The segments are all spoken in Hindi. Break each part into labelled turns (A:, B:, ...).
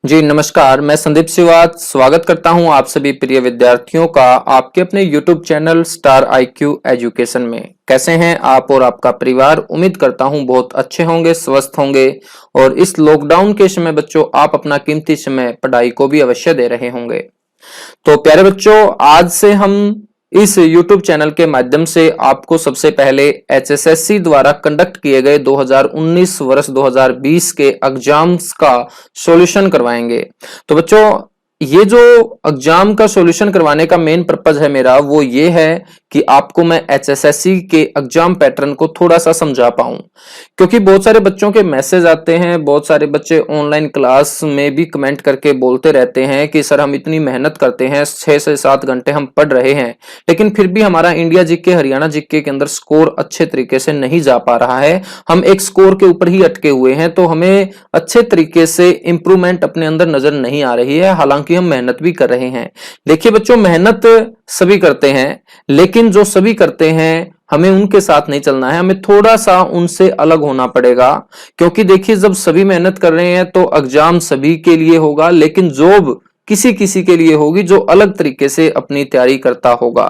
A: जी नमस्कार, मैं संदीप सिवात स्वागत करता हूं आप सभी प्रिय विद्यार्थियों का आपके अपने YouTube channel star IQ education में। कैसे हैं आप और आपका परिवार? उम्मीद करता हूं बहुत अच्छे होंगे, स्वस्थ होंगे और इस लॉकडाउन के समय बच्चों आप अपना कीमती समय पढ़ाई को भी अवश्य दे रहे होंगे। तो प्यारे बच्चों, आज से हम इस YouTube चैनल के माध्यम से आपको सबसे पहले HSSC द्वारा कंडक्ट किए गए 2019 वर्ष 2020 के एग्जाम्स का सॉल्यूशन करवाएंगे। तो बच्चों, ये जो एग्जाम का सॉल्यूशन करवाने का मेन पर्पज है मेरा, वो ये है कि आपको मैं HSSC के एग्जाम पैटर्न को थोड़ा सा समझा पाऊं, क्योंकि बहुत सारे बच्चों के मैसेज आते हैं, बहुत सारे बच्चे ऑनलाइन क्लास में भी कमेंट करके बोलते रहते हैं कि सर हम इतनी मेहनत करते हैं, 6 से 7 घंटे हम पढ़ रहे हैं, लेकिन फिर भी हमारा इंडिया जीके हरियाणा जीके के अंदर स्कोर अच्छे तरीके से नहीं जा पा रहा है, हम एक स्कोर के ऊपर ही अटके हुए हैं, तो हमें अच्छे तरीके से इंप्रूवमेंट अपने अंदर नजर नहीं आ रही है, हालांकि हम मेहनत भी कर रहे हैं। देखिए बच्चों, मेहनत सभी करते हैं, लेकिन जो सभी करते हैं हमें उनके साथ नहीं चलना है, हमें थोड़ा सा उनसे अलग होना पड़ेगा। क्योंकि देखिए, जब सभी मेहनत कर रहे हैं तो एग्जाम सभी के लिए होगा, लेकिन जॉब किसी किसी के लिए होगी जो अलग तरीके से अपनी तैयारी करता होगा।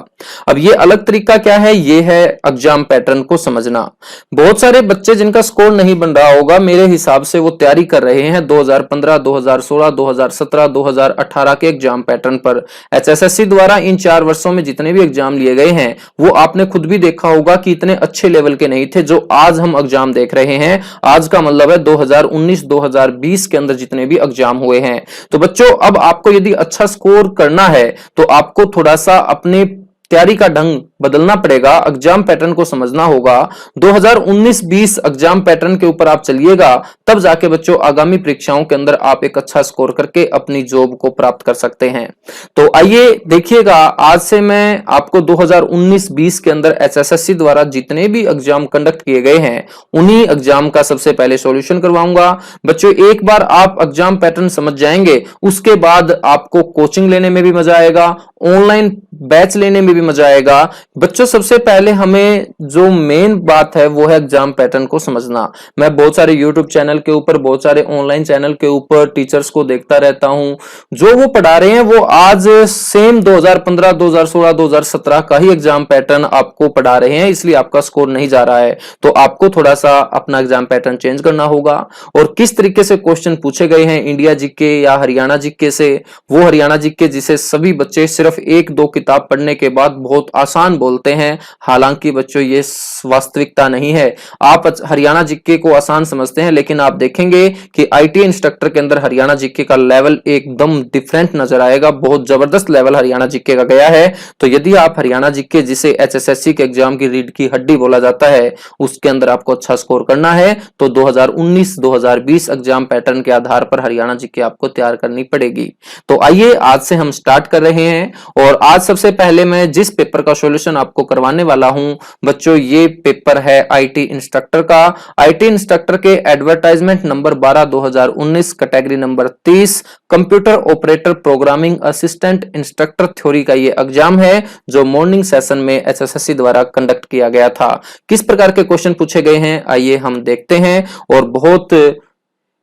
A: अब ये अलग तरीका क्या है? ये है एग्जाम पैटर्न को समझना। बहुत सारे बच्चे जिनका स्कोर नहीं बन रहा होगा, मेरे हिसाब से वो तैयारी कर रहे हैं 2015, 2016, 2017, 2018 के एग्जाम पैटर्न पर। HSSC द्वारा इन 4 वर्षों में जितने भी एग्जाम लिए गए हैं वो आपने खुद भी देखा होगा कि इतने अच्छे लेवल के नहीं थे जो आज हम एग्जाम देख रहे हैं। आज का मतलब है 2019 2020 के अंदर जितने भी एग्जाम हुए हैं। तो बच्चों, अब आपको यदि अच्छा स्कोर करना है तो आपको थोड़ा सा अपने तैयारी का ढंग बदलना पड़ेगा, एग्जाम पैटर्न को समझना होगा। 2019-20 एग्जाम पैटर्न के ऊपर आप चलिएगा, तब जाके बच्चों आगामी परीक्षाओं के अंदर आप एक अच्छा स्कोर करके अपनी जॉब को प्राप्त कर सकते हैं। तो आइए देखिएगा, आज से मैं आपको 2019-20 के अंदर HSSC द्वारा जितने भी एग्जाम कंडक्ट किए गए हैं उन्हीं एग्जाम का सबसे पहले सॉल्यूशन करवाऊंगा। बच्चों, एक बार आप एग्जाम पैटर्न समझ जाएंगे, उसके बाद आपको कोचिंग लेने में भी मजा आएगा, ऑनलाइन बैच लेने में भी मजा आएगा। बच्चों, सबसे पहले हमें जो मेन बात है वो है एग्जाम पैटर्न को समझना। मैं बहुत सारे YouTube चैनल के ऊपर, बहुत सारे ऑनलाइन चैनल के ऊपर टीचर्स को देखता रहता हूं, जो वो पढ़ा रहे हैं वो आज सेम 2015, 2016, 2017 का ही एग्जाम पैटर्न आपको पढ़ा रहे हैं, इसलिए आपका स्कोर नहीं जा रहा है। तो आपको थोड़ा सा अपना एग्जाम पैटर्न चेंज करना होगा। और किस तरीके से क्वेश्चन पूछे गए हैं इंडिया जीके या हरियाणा जीके से, वो हरियाणा जीके जिसे सभी बच्चे सिर्फ 1-2 किताब पढ़ने के बाद बहुत आसान बोलते हैं, हालांकि बच्चों ये वास्तविकता नहीं है। आप हरियाणा जीके को आसान समझते हैं, लेकिन आप देखेंगे कि IT इंस्ट्रक्टर के अंदर हरियाणा जीके का लेवल एकदम डिफरेंट नजर आएगा, बहुत जबरदस्त लेवल हरियाणा जीके का गया है। तो यदि आप हरियाणा जीके, जिसे HSSC के एग्जाम की रीढ़ की हड्डी बोला जाता है, उसके अंदर आपको अच्छा स्कोर करना है तो 2019-2020 एग्जाम पैटर्न के आधार पर हरियाणा जीके आपको तैयार करनी पड़ेगी। तो आइए आज से हम स्टार्ट कर रहे हैं, और आज सबसे पहले मैं जिस पेपर का सॉल्यूशन आपको करवाने वाला हूं बच्चों, ये पेपर है IT इंस्ट्रक्टर का। IT इंस्ट्रक्टर के advertisement number 12 2019, category number 30, computer operator programming assistant instructor theory का ये एग्जाम है, जो मॉर्निंग सेशन में HSSC द्वारा कंडक्ट किया गया था। किस प्रकार के क्वेश्चन पूछे गए हैं आइए हम देखते हैं, और बहुत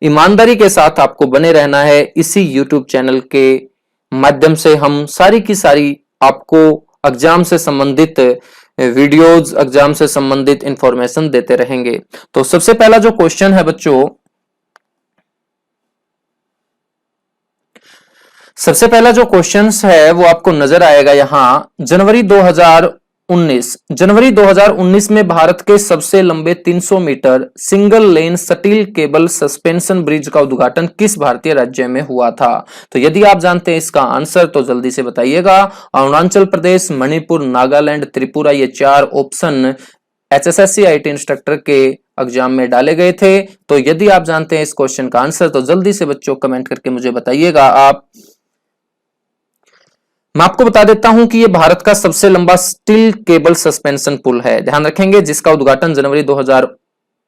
A: ईमानदारी के साथ आपको बने रहना है। इसी YouTube चैनल के माध्यम से हम सारी की सारी आपको एग्जाम से संबंधित वीडियोस, एग्जाम से संबंधित इंफॉर्मेशन देते रहेंगे। तो सबसे पहला जो क्वेश्चन है बच्चों, सबसे पहला जो क्वेश्चन है वो आपको नजर आएगा यहां। जनवरी 2019 में भारत के सबसे लंबे 300 metre single lane steel cable suspension bridge का उद्घाटन किस भारतीय राज्य में हुआ था? तो यदि आप जानते हैं इसका आंसर तो जल्दी से बताइएगा। अरुणाचल प्रदेश, मणिपुर, नागालैंड, त्रिपुरा, ये 4 ऑप्शन HSSC IT इंस्ट्रक्टर के एग्जाम में डाले गए थे। तो यदि आप जानते हैं इस क्वेश्चन का आंसर तो जल्दी से बच्चों कमेंट करके मुझे बताइएगा आप। मैं आपको बता देता हूं कि यह भारत का सबसे लंबा स्टील केबल सस्पेंशन पुल है, ध्यान रखेंगे, जिसका उद्घाटन जनवरी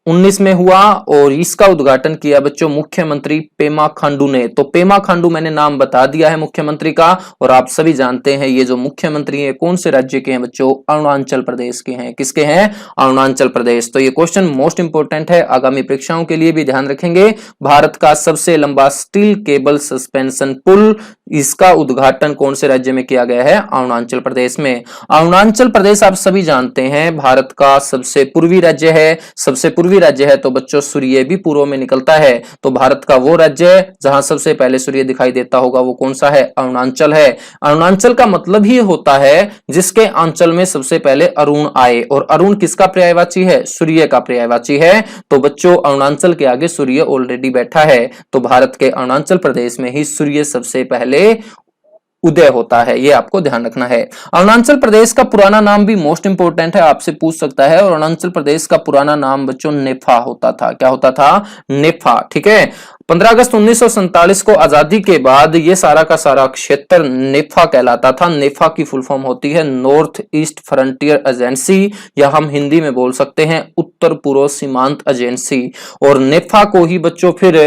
A: 19 में हुआ और इसका उद्घाटन किया बच्चों मुख्यमंत्री पेमा खांडू ने। तो पेमा खांडू मैंने नाम बता दिया है मुख्यमंत्री का, और आप सभी जानते हैं ये जो मुख्यमंत्री है कौन से राज्य के हैं बच्चों, अरुणाचल प्रदेश के हैं। किसके हैं? अरुणाचल प्रदेश। तो ये क्वेश्चन मोस्ट इंपोर्टेंट है, आगामी परीक्षाओं के लिए भी ध्यान रखेंगे। भारत का सबसे लंबा स्टील केबल सस्पेंशन पुल, इसका उद्घाटन कौन से राज्य में किया गया है? अरुणाचल प्रदेश में। अरुणाचल प्रदेश आप सभी जानते हैं भारत का सबसे पूर्वी राज्य है। सबसे पूर्वी राज्य है तो बच्चों सूर्य भी पूर्व में निकलता है। तो भारत का वो राज्य जहां सबसे पहले सूर्य दिखाई देता होगा वो कौन सा है? अरुणाचल है। अरुणाचल का मतलब ही होता है जिसके आंचल में सबसे पहले अरुण आए, और अरुण किसका पर्यायवाची है? सूर्य का पर्यायवाची है। तो बच्चों अरुणाचल के आगे सूर्य ऑलरेडी बैठा है, तो भारत के अरुणाचल प्रदेश में ही सूर्य सबसे पहले उदय होता है, ये आपको ध्यान रखना है। अरुणाचल प्रदेश का पुराना नाम भी मोस्ट इंपोर्टेंट है, आपसे पूछ सकता है। और अरुणाचल प्रदेश का पुराना नाम बच्चों नेफा होता था। क्या होता था? नेफा। ठीक है। 15 अगस्त 1947 को आजादी के बाद ये सारा का सारा क्षेत्र नेफा कहलाता था। नेफा की फुल फॉर्म होती है नॉर्थ ईस्ट फ्रंटियर एजेंसी, या हम हिंदी में बोल सकते हैं उत्तर पूर्व सीमांत एजेंसी। और नेफा को ही बच्चों फिर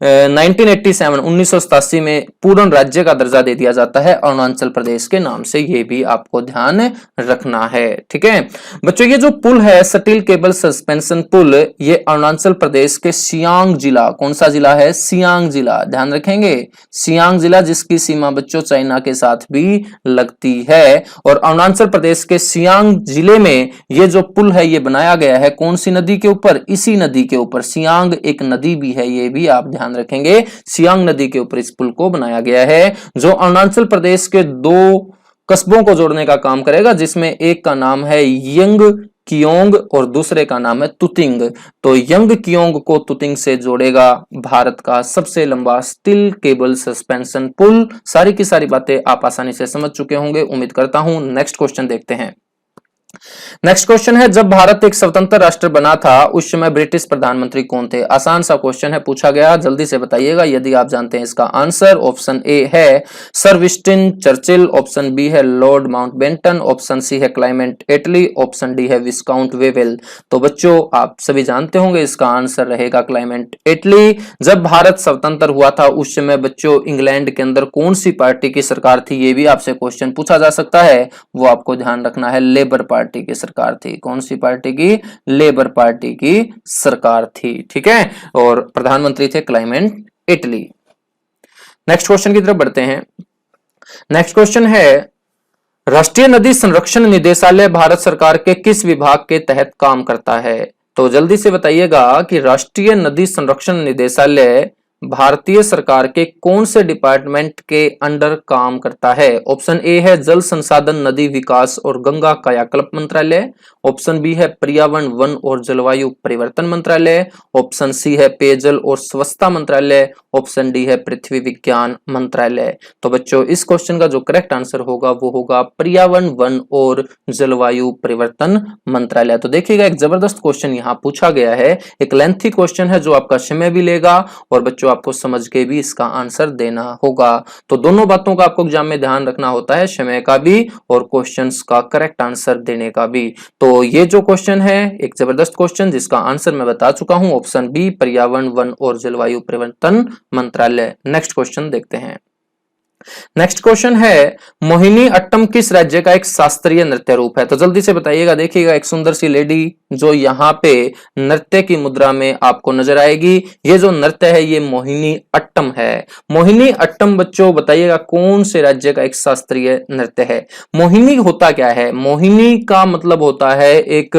A: 1987 में पूर्ण राज्य का दर्जा दे दिया जाता है अरुणाचल प्रदेश के नाम से, ये भी आपको ध्यान रखना है। ठीक है बच्चों, ये जो पुल है स्टील केबल सस्पेंशन पुल, ये अरुणाचल प्रदेश के सियांग जिला, कौन सा जिला है? सियांग जिला, ध्यान रखेंगे। सियांग जिला जिसकी सीमा बच्चों चाइना के साथ भी लगती है। और अरुणाचल प्रदेश के सियांग जिले में ये जो पुल है ये बनाया गया है कौन सी नदी के ऊपर? इसी नदी के ऊपर। सियांग एक नदी भी है, ये भी आप ध्यान रखेंगे। सियांग नदी के ऊपर इस पुल को बनाया गया है, जो अरुणाचल प्रदेश के दो कस्बों को जोड़ने का काम करेगा, जिसमें एक का नाम है यंग कियोंग और दूसरे का नाम है तुतिंग। तो यंग कियोंग को तुतिंग से जोड़ेगा भारत का सबसे लंबा स्टील केबल सस्पेंशन पुल। सारी की सारी बातें आप आसानी से समझ चुके होंगे, उम्मीद करता हूं। नेक्स्ट क्वेश्चन देखते हैं। नेक्स्ट क्वेश्चन है, जब भारत एक स्वतंत्र राष्ट्र बना था उस समय ब्रिटिश प्रधानमंत्री कौन थे? आसान सा क्वेश्चन है, पूछा गया, जल्दी से बताइएगा यदि आप जानते हैं इसका आंसर। ऑप्शन ए है Sir Winston Churchill, option B है लॉर्ड माउंटबेटन, ऑप्शन सी है क्लाइमेट एटली, ऑप्शन डी है विस्काउंट वेवेल। तो बच्चों आप सभी जानते होंगे इसका आंसर रहेगा क्लाइमेट एटली। जब भारत स्वतंत्र हुआ था उस समय बच्चों इंग्लैंड के अंदर कौन सी पार्टी की सरकार थी? ये भी आपसे क्वेश्चन पूछा जा सकता है, वो आपको ध्यान रखना है। लेबर पार्टी की सरकार थी। कौन सी पार्टी की? लेबर पार्टी की सरकार थी। ठीक है, और प्रधानमंत्री थे क्लाइमेट एटली। नेक्स्ट क्वेश्चन की तरफ बढ़ते हैं। नेक्स्ट क्वेश्चन है, राष्ट्रीय नदी संरक्षण निदेशालय भारत सरकार के किस विभाग के तहत काम करता है? तो जल्दी से बताइएगा कि राष्ट्रीय नदी संरक्षण निदेशालय भारतीय सरकार के कौन से डिपार्टमेंट के अंडर काम करता है? ऑप्शन ए है जल संसाधन नदी विकास और गंगा कायाकल्प मंत्रालय, ऑप्शन बी है पर्यावरण वन और जलवायु परिवर्तन मंत्रालय, ऑप्शन सी है पेयजल और स्वच्छता मंत्रालय, ऑप्शन डी है पृथ्वी विज्ञान मंत्रालय। तो बच्चों इस क्वेश्चन का जो करेक्ट आंसर होगा वो होगा पर्यावरण वन और जलवायु परिवर्तन मंत्रालय। तो देखिएगा एक जबरदस्त क्वेश्चन यहाँ पूछा गया है, एक लेंथी क्वेश्चन है जो आपका समय भी लेगा और बच्चों आपको समझ के भी इसका आंसर देना होगा। तो दोनों बातों का आपको एग्जाम में ध्यान रखना होता है, समय का भी और क्वेश्चंस का करेक्ट आंसर देने का भी। तो ये जो क्वेश्चन है एक जबरदस्त क्वेश्चन जिसका आंसर मैं बता चुका हूं, ऑप्शन बी पर्यावरण वन और जलवायु परिवर्तन मंत्रालय। नेक्स्ट क्वेश्चन देखते हैं। नेक्स्ट क्वेश्चन है, मोहिनी अट्टम किस राज्य का एक शास्त्रीय नृत्य रूप है? तो जल्दी से बताइएगा। देखिएगा एक सुंदर सी लेडी जो यहाँ पे नृत्य की मुद्रा में आपको नजर आएगी, ये जो नृत्य है ये मोहिनी अट्टम है। मोहिनी अट्टम बच्चों बताइएगा कौन से राज्य का एक शास्त्रीय नृत्य है? मोहिनी होता क्या है? मोहिनी का मतलब होता है एक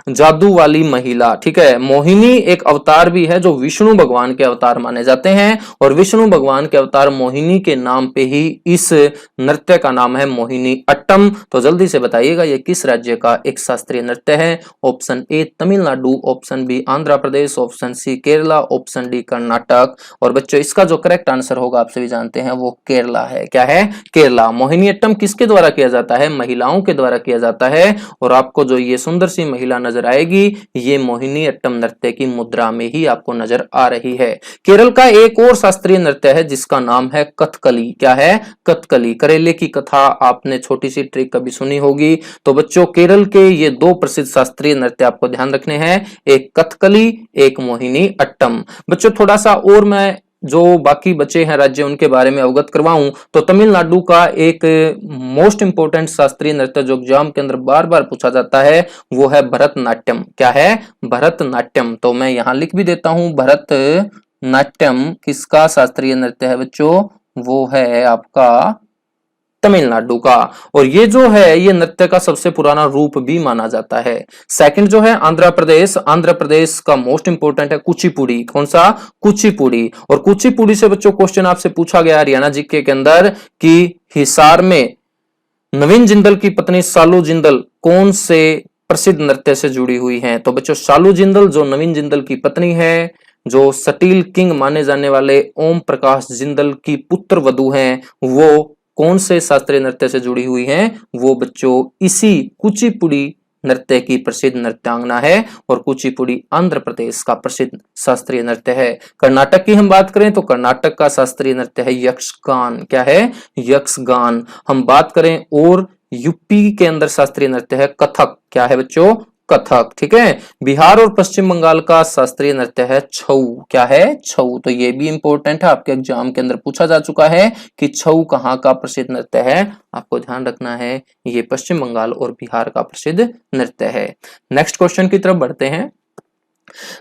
A: जादू वाली महिला। ठीक है, मोहिनी एक अवतार भी है जो विष्णु भगवान के अवतार माने जाते हैं, और विष्णु भगवान के अवतार मोहिनी के नाम पे ही इस नृत्य का नाम है मोहिनी अट्टम। तो जल्दी से बताइएगा ये किस राज्य का एक शास्त्रीय नृत्य है? Option A Tamil Nadu, option B Andhra Pradesh, option C Kerala, option D Karnataka. और बच्चों इसका जो करेक्ट आंसर होगा आप सभी जानते हैं वो केरला है। क्या है? केरला। मोहिनी अट्टम किसके द्वारा किया जाता है? महिलाओं के द्वारा किया जाता है, और आपको जो ये सुंदर सी महिला नजर आएगी ये मोहिनी अट्टम नृत्य की मुद्रा में ही आपको नजर आ रही है। केरल का एक और शास्त्रीय नृत्य है जिसका नाम है कथकली। क्या है? कथकली। करेले की कथा आपने छोटी सी ट्रिक कभी सुनी होगी। तो बच्चों केरल के ये दो प्रसिद्ध शास्त्रीय नृत्य आपको ध्यान रखने हैं, एक कथकली, एक मोहिनी अट्टम। बच्चों थोड़ा सा और मैं जो बाकी बचे हैं राज्य उनके बारे में अवगत करवाऊं तो तमिलनाडु का एक मोस्ट इंपोर्टेंट शास्त्रीय नृत्य जो एग्जाम के अंदर बार बार पूछा जाता है वो है भरतनाट्यम। क्या है? भरतनाट्यम। तो मैं यहां लिख भी देता हूं, भरतनाट्यम किसका शास्त्रीय नृत्य है बच्चों? वो है आपका तमिलनाडु का। और ये जो है ये नृत्य का सबसे पुराना रूप भी माना जाता है। सेकंड जो है आंध्र प्रदेश। आंध्र प्रदेश का मोस्ट इंपोर्टेंट है कुचिपुड़ी। कौन सा? कुचिपुड़ी। और कुचिपुड़ी से बच्चों क्वेश्चन आपसे पूछा गया हरियाणा जीके के अंदर कि हिसार में नवीन जिंदल की पत्नी शालू जिंदल कौन से प्रसिद्ध नृत्य से जुड़ी हुई हैं? तो बच्चों शालू जिंदल जो नवीन जिंदल की पत्नी है, जो स्टील किंग माने जाने वाले ओम प्रकाश जिंदल की पुत्र वधू हैं, वो कौन से शास्त्रीय नृत्य से जुड़ी हुई हैं? वो बच्चों इसी कुचिपुड़ी नृत्य की प्रसिद्ध नृत्यांगना है। और कुचिपुड़ी आंध्र प्रदेश का प्रसिद्ध शास्त्रीय नृत्य है। कर्नाटक की हम बात करें तो कर्नाटक का शास्त्रीय नृत्य है यक्षगान। क्या है? यक्षगान। हम बात करें और यूपी के अंदर शास्त्रीय नृत्य है कथक। क्या है बच्चों? कथक। ठीक है। बिहार और पश्चिम बंगाल का शास्त्रीय नृत्य है छऊ। क्या है? छऊ। तो ये भी इंपॉर्टेंट है, आपके एग्जाम के अंदर पूछा जा चुका है कि छऊ कहाँ का प्रसिद्ध नृत्य है। आपको ध्यान रखना है ये पश्चिम बंगाल और बिहार का प्रसिद्ध नृत्य है। नेक्स्ट क्वेश्चन की तरफ बढ़ते हैं।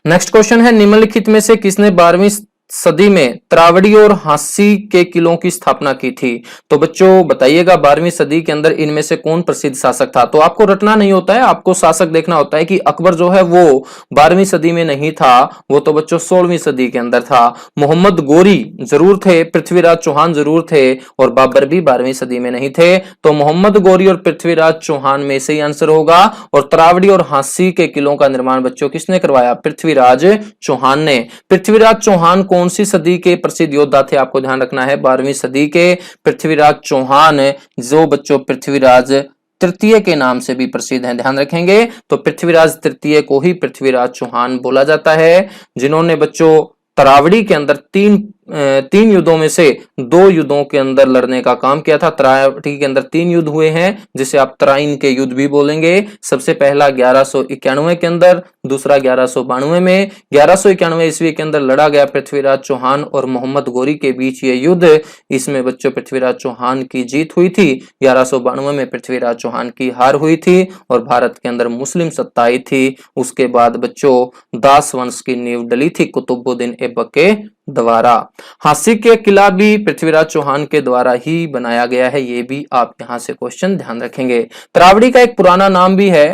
A: नेक्स्ट क्वेश्चन है निम्नलिखित में से किसने 12वीं सदी में त्रावड़ी और हांसी के किलों की स्थापना की थी? तो बच्चों बताइएगा 12वीं सदी के अंदर इनमें से कौन प्रसिद्ध शासक था? तो आपको रटना नहीं होता है, आपको शासक देखना होता है कि अकबर जो है वो 12वीं सदी में नहीं था, वो तो बच्चों 16वीं सदी के अंदर था। मोहम्मद गोरी जरूर थे, पृथ्वीराज चौहान जरूर थे और बाबर भी 12वीं सदी में नहीं थे। तो मोहम्मद गोरी और पृथ्वीराज चौहान में से ही आंसर होगा। और त्रावड़ी और हांसी के किलों का निर्माण बच्चों किसने करवाया? पृथ्वीराज चौहान ने। पृथ्वीराज चौहान कौन सी सदी के प्रसिद्ध योद्धा थे? आपको ध्यान रखना है 12वीं सदी के पृथ्वीराज चौहान, जो बच्चों पृथ्वीराज तृतीय के नाम से भी प्रसिद्ध हैं। ध्यान रखेंगे तो पृथ्वीराज तृतीय को ही पृथ्वीराज चौहान बोला जाता है, जिन्होंने बच्चों तरावड़ी के अंदर तीन युद्धों में से 2 युद्धों के अंदर लड़ने का काम किया था। तरावड़ी के अंदर 3 युद्ध हुए हैं जिसे आप तराइन के युद्ध भी बोलेंगे। सबसे पहला 1191 के अंदर, दूसरा 1192 में। 1191 ईस्वी के अंदर लड़ा गया पृथ्वीराज चौहान और मोहम्मद गोरी के बीच ये युद्ध। इसमें बच्चों पृथ्वीराज चौहान की जीत हुई थी। 1192 में पृथ्वीराज चौहान की हार हुई थी और भारत के अंदर मुस्लिम सत्ता आई थी। उसके बाद बच्चों दास वंश की नींव डली थी कुतुबुद्दीन ऐबक के द्वारा। हांसी के किला भी पृथ्वीराज चौहान के द्वारा ही बनाया गया है, ये भी आप यहां से क्वेश्चन ध्यान रखेंगे। तरावड़ी का एक पुराना नाम भी है,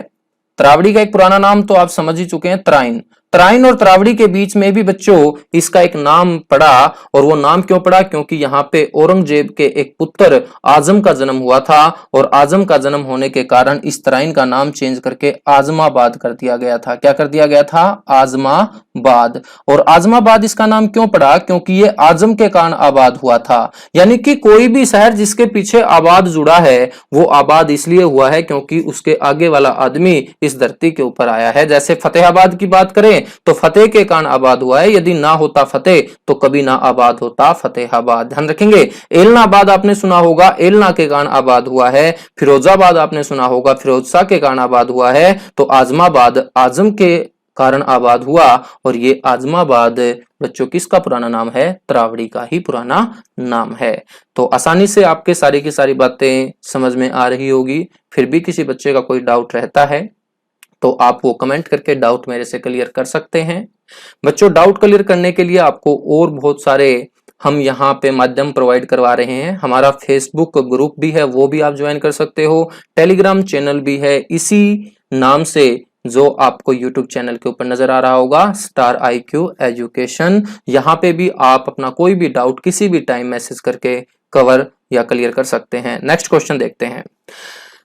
A: तरावड़ी का एक पुराना नाम तो आप समझ ही चुके हैं, तराइन। तराइन और तरावड़ी के बीच में भी बच्चों इसका एक नाम पड़ा। और वो नाम क्यों पड़ा? क्योंकि यहाँ पे औरंगजेब के एक पुत्र आजम का जन्म हुआ था और आजम का जन्म होने के कारण इस तराइन का नाम चेंज करके आजमाबाद कर दिया गया था। क्या कर दिया गया था? आजमाबाद। और आजमाबाद इसका नाम क्यों पड़ा? क्योंकि ये आजम के कारण आबाद हुआ था। यानी कि कोई भी शहर जिसके पीछे आबाद जुड़ा है वो आबाद इसलिए हुआ है क्योंकि उसके आगे वाला आदमी इस धरती के ऊपर आया है। जैसे फतेहाबाद की बात करें तो फतेह के कारण आबाद हुआ है, यदि ना होता फतेह तो कभी ना आबाद होता फतेहाबाद। ध्यान रखेंगे। एलनाबाद आपने सुना होगा, एलना के कारण आबाद हुआ है। फिरोजाबाद आपने सुना होगा, फिरोज शाह के कारण आबाद हुआ है। तो आजमाबाद आजम के कारण आबाद हुआ और ये आजमाबाद बच्चों किसका पुराना नाम है? तरावड़ी का ही पुराना नाम है। तो आसानी से आपके सारी की सारी बातें समझ में आ रही होगी। फिर भी किसी बच्चे का कोई डाउट रहता है तो आप वो कमेंट करके डाउट मेरे से क्लियर कर सकते हैं। बच्चों डाउट क्लियर करने के लिए आपको और बहुत सारे हम यहाँ पे माध्यम प्रोवाइड करवा रहे हैं। हमारा फेसबुक ग्रुप भी है, वो भी आप ज्वाइन कर सकते हो। टेलीग्राम चैनल भी है इसी नाम से जो आपको यूट्यूब चैनल के ऊपर नजर आ रहा होगा, स्टार IQ एजुकेशन। यहाँ पे भी आप अपना कोई भी डाउट किसी भी टाइम मैसेज करके कवर या क्लियर कर सकते हैं। नेक्स्ट क्वेश्चन देखते हैं।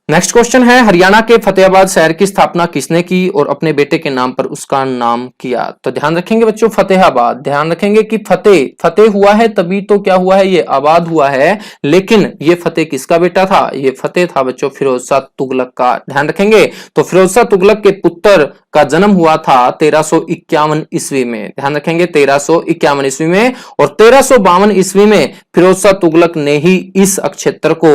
A: नेक्स्ट क्वेश्चन है, हरियाणा के फतेहाबाद शहर की स्थापना किसने की और अपने बेटे के नाम पर उसका नाम किया? तो ध्यान रखेंगे बच्चों, फतेहाबाद, ध्यान रखेंगे कि फतेह हुआ है तभी तो क्या हुआ है, ये आबाद हुआ है, लेकिन ये फतेह किसका बेटा था? ये फतेह था बच्चों फिरोज शाह तुगलक का। ध्यान रखेंगे, तो फिरोज शाह तुगलक के पुत्र का जन्म हुआ था 1351 ईस्वी में। ध्यान रखेंगे 1351 ईस्वी में, और 1352 ईस्वी में फिरोज शाह तुगलक ने ही इस क्षेत्र को